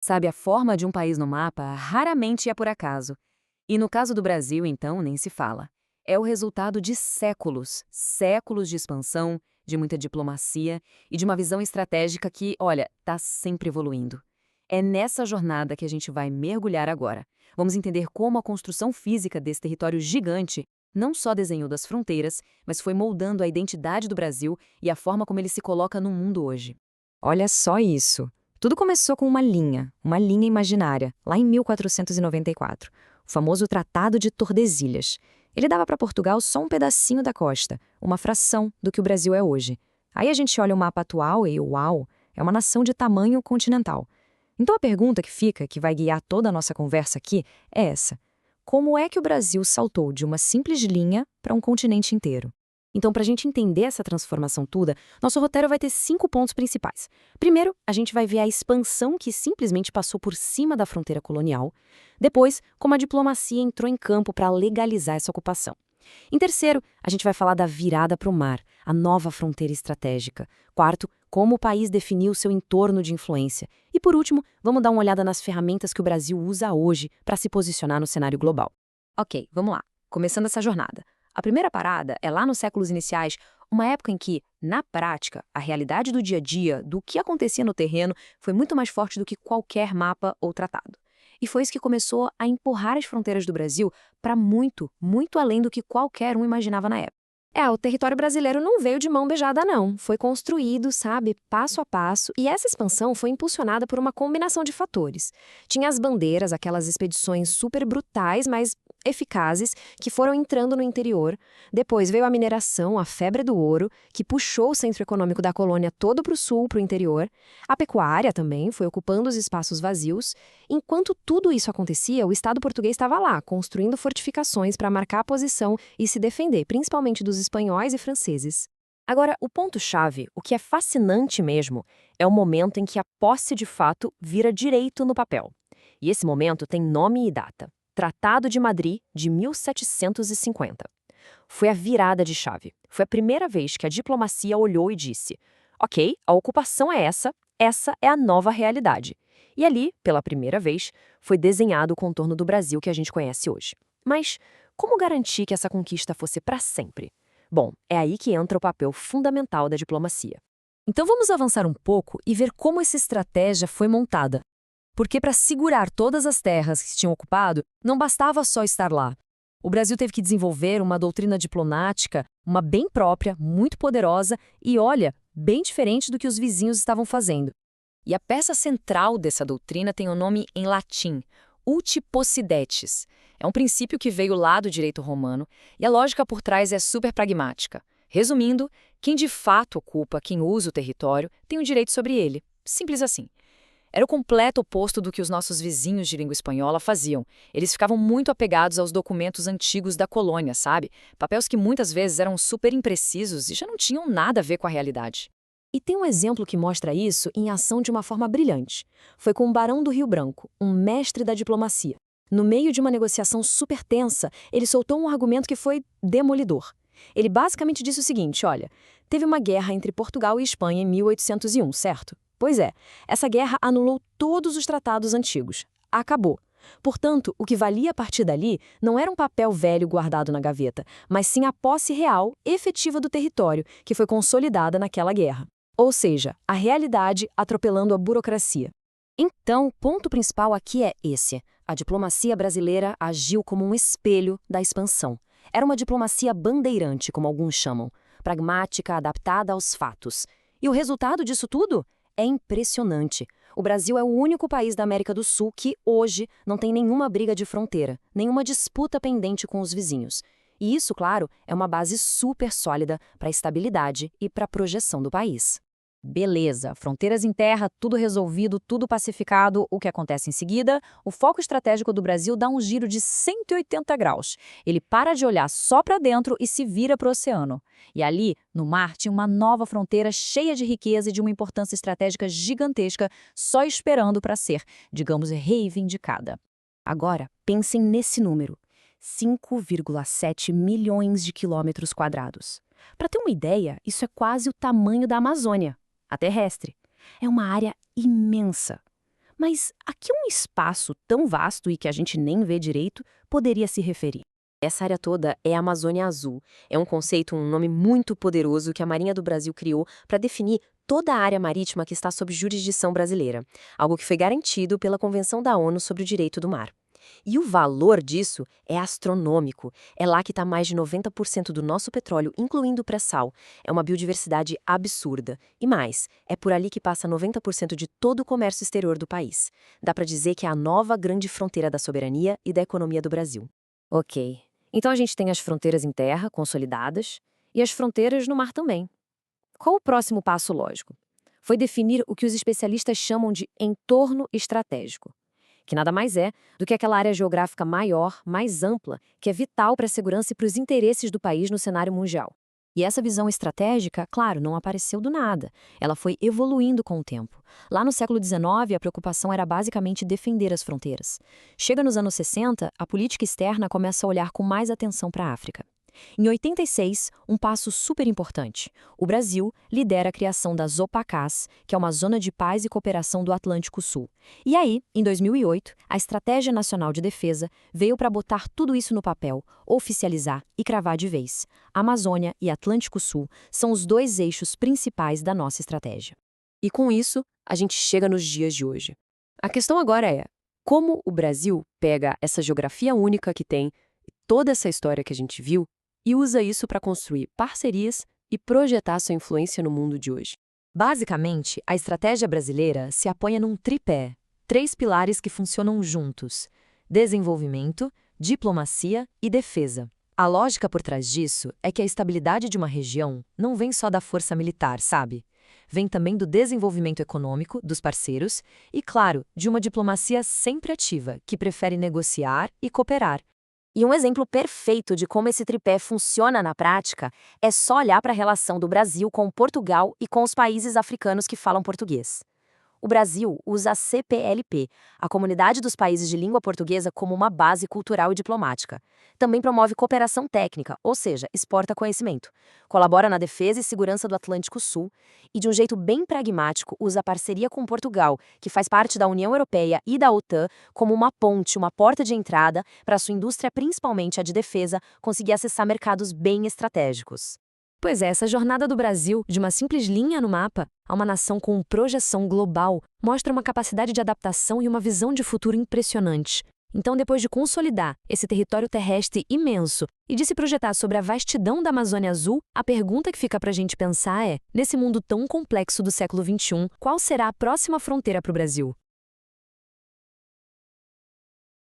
Sabe, a forma de um país no mapa raramente é por acaso. E no caso do Brasil, então, nem se fala. É o resultado de séculos, séculos de expansão, de muita diplomacia e de uma visão estratégica que, olha, está sempre evoluindo. É nessa jornada que a gente vai mergulhar agora. Vamos entender como a construção física desse território gigante não só desenhou das fronteiras, mas foi moldando a identidade do Brasil e a forma como ele se coloca no mundo hoje. Olha só isso. Tudo começou com uma linha imaginária, lá em 1494, o famoso Tratado de Tordesilhas. Ele dava para Portugal só um pedacinho da costa, uma fração do que o Brasil é hoje. Aí a gente olha o mapa atual e, uau, é uma nação de tamanho continental. Então a pergunta que fica, que vai guiar toda a nossa conversa aqui, é essa: como é que o Brasil saltou de uma simples linha para um continente inteiro? Então, para a gente entender essa transformação toda, nosso roteiro vai ter 5 pontos principais. Primeiro, a gente vai ver a expansão que simplesmente passou por cima da fronteira colonial. Depois, como a diplomacia entrou em campo para legalizar essa ocupação. Em terceiro, a gente vai falar da virada para o mar, a nova fronteira estratégica. Quarto, como o país definiu seu entorno de influência. E por último, vamos dar uma olhada nas ferramentas que o Brasil usa hoje para se posicionar no cenário global. Ok, vamos lá. Começando essa jornada. A primeira parada é lá nos séculos iniciais, uma época em que, na prática, a realidade do dia a dia, do que acontecia no terreno, foi muito mais forte do que qualquer mapa ou tratado. E foi isso que começou a empurrar as fronteiras do Brasil para muito, muito além do que qualquer um imaginava na época. O território brasileiro não veio de mão beijada, não. Foi construído, sabe, passo a passo, e essa expansão foi impulsionada por uma combinação de fatores. Tinha as bandeiras, aquelas expedições super brutais, mas eficazes, que foram entrando no interior. Depois veio a mineração, a febre do ouro, que puxou o centro econômico da colônia todo para o sul, para o interior. A pecuária também foi ocupando os espaços vazios. Enquanto tudo isso acontecia, o Estado português estava lá, construindo fortificações para marcar a posição e se defender, principalmente dos espanhóis e franceses. Agora, o ponto-chave, o que é fascinante mesmo, é o momento em que a posse de fato vira direito no papel. E esse momento tem nome e data. Tratado de Madrid, de 1750. Foi a virada de chave. Foi a primeira vez que a diplomacia olhou e disse: ok, a ocupação é essa é a nova realidade. E ali, pela primeira vez, foi desenhado o contorno do Brasil que a gente conhece hoje. Mas como garantir que essa conquista fosse para sempre? Bom, é aí que entra o papel fundamental da diplomacia. Então vamos avançar um pouco e ver como essa estratégia foi montada. Porque para segurar todas as terras que tinham ocupado, não bastava só estar lá. O Brasil teve que desenvolver uma doutrina diplomática, uma bem própria, muito poderosa e, olha, bem diferente do que os vizinhos estavam fazendo. E a peça central dessa doutrina tem o nome em latim, Uti possidetis. É um princípio que veio lá do direito romano e a lógica por trás é super pragmática. Resumindo, quem de fato ocupa, quem usa o território, tem o direito sobre ele. Simples assim. Era o completo oposto do que os nossos vizinhos de língua espanhola faziam. Eles ficavam muito apegados aos documentos antigos da colônia, sabe? Papéis que muitas vezes eram super imprecisos e já não tinham nada a ver com a realidade. E tem um exemplo que mostra isso em ação de uma forma brilhante. Foi com o Barão do Rio Branco, um mestre da diplomacia. No meio de uma negociação super tensa, ele soltou um argumento que foi demolidor. Ele basicamente disse o seguinte: olha, teve uma guerra entre Portugal e Espanha em 1801, certo? Pois é, essa guerra anulou todos os tratados antigos. Acabou. Portanto, o que valia a partir dali não era um papel velho guardado na gaveta, mas sim a posse real, efetiva do território, que foi consolidada naquela guerra. Ou seja, a realidade atropelando a burocracia. Então, o ponto principal aqui é esse. A diplomacia brasileira agiu como um espelho da expansão. Era uma diplomacia bandeirante, como alguns chamam, pragmática, adaptada aos fatos. E o resultado disso tudo? É impressionante. O Brasil é o único país da América do Sul que, hoje, não tem nenhuma briga de fronteira, nenhuma disputa pendente com os vizinhos. E isso, claro, é uma base super sólida para a estabilidade e para a projeção do país. Beleza, fronteiras em terra, tudo resolvido, tudo pacificado. O que acontece em seguida? O foco estratégico do Brasil dá um giro de 180 graus. Ele para de olhar só para dentro e se vira para o oceano. E ali, no mar, tinha uma nova fronteira cheia de riqueza e de uma importância estratégica gigantesca, só esperando para ser, digamos, reivindicada. Agora, pensem nesse número: 5,7 milhões de quilômetros quadrados. Para ter uma ideia, isso é quase o tamanho da Amazônia, a terrestre. É uma área imensa. Mas a que um espaço tão vasto e que a gente nem vê direito poderia se referir? Essa área toda é a Amazônia Azul. É um conceito, um nome muito poderoso que a Marinha do Brasil criou para definir toda a área marítima que está sob jurisdição brasileira, algo que foi garantido pela Convenção da ONU sobre o Direito do Mar. E o valor disso é astronômico. É lá que está mais de 90% do nosso petróleo, incluindo o pré-sal. É uma biodiversidade absurda. E mais, é por ali que passa 90% de todo o comércio exterior do país. Dá para dizer que é a nova grande fronteira da soberania e da economia do Brasil. Ok. Então a gente tem as fronteiras em terra, consolidadas, e as fronteiras no mar também. Qual o próximo passo lógico? Foi definir o que os especialistas chamam de entorno estratégico, que nada mais é do que aquela área geográfica maior, mais ampla, que é vital para a segurança e para os interesses do país no cenário mundial. E essa visão estratégica, claro, não apareceu do nada. Ela foi evoluindo com o tempo. Lá no século XIX, a preocupação era basicamente defender as fronteiras. Chega nos anos 60, a política externa começa a olhar com mais atenção para a África. Em 86, um passo super importante. O Brasil lidera a criação da ZOPACAS, que é uma zona de paz e cooperação do Atlântico Sul. E aí, em 2008, a Estratégia Nacional de Defesa veio para botar tudo isso no papel, oficializar e cravar de vez. Amazônia e Atlântico Sul são os dois eixos principais da nossa estratégia. E com isso, a gente chega nos dias de hoje. A questão agora é, como o Brasil pega essa geografia única que tem, toda essa história que a gente viu, e usa isso para construir parcerias e projetar sua influência no mundo de hoje. Basicamente, a estratégia brasileira se apoia num tripé, 3 pilares que funcionam juntos: desenvolvimento, diplomacia e defesa. A lógica por trás disso é que a estabilidade de uma região não vem só da força militar, sabe? Vem também do desenvolvimento econômico dos parceiros e, claro, de uma diplomacia sempre ativa, que prefere negociar e cooperar. E um exemplo perfeito de como esse tripé funciona na prática é só olhar para a relação do Brasil com Portugal e com os países africanos que falam português. O Brasil usa a CPLP, a Comunidade dos Países de Língua Portuguesa, como uma base cultural e diplomática. Também promove cooperação técnica, ou seja, exporta conhecimento. Colabora na defesa e segurança do Atlântico Sul e, de um jeito bem pragmático, usa a parceria com Portugal, que faz parte da União Europeia e da OTAN, como uma ponte, uma porta de entrada para a sua indústria, principalmente a de defesa, conseguir acessar mercados bem estratégicos. Pois é, essa jornada do Brasil, de uma simples linha no mapa a uma nação com projeção global, mostra uma capacidade de adaptação e uma visão de futuro impressionante. Então, depois de consolidar esse território terrestre imenso e de se projetar sobre a vastidão da Amazônia Azul, a pergunta que fica para a gente pensar é, nesse mundo tão complexo do século XXI, qual será a próxima fronteira para o Brasil?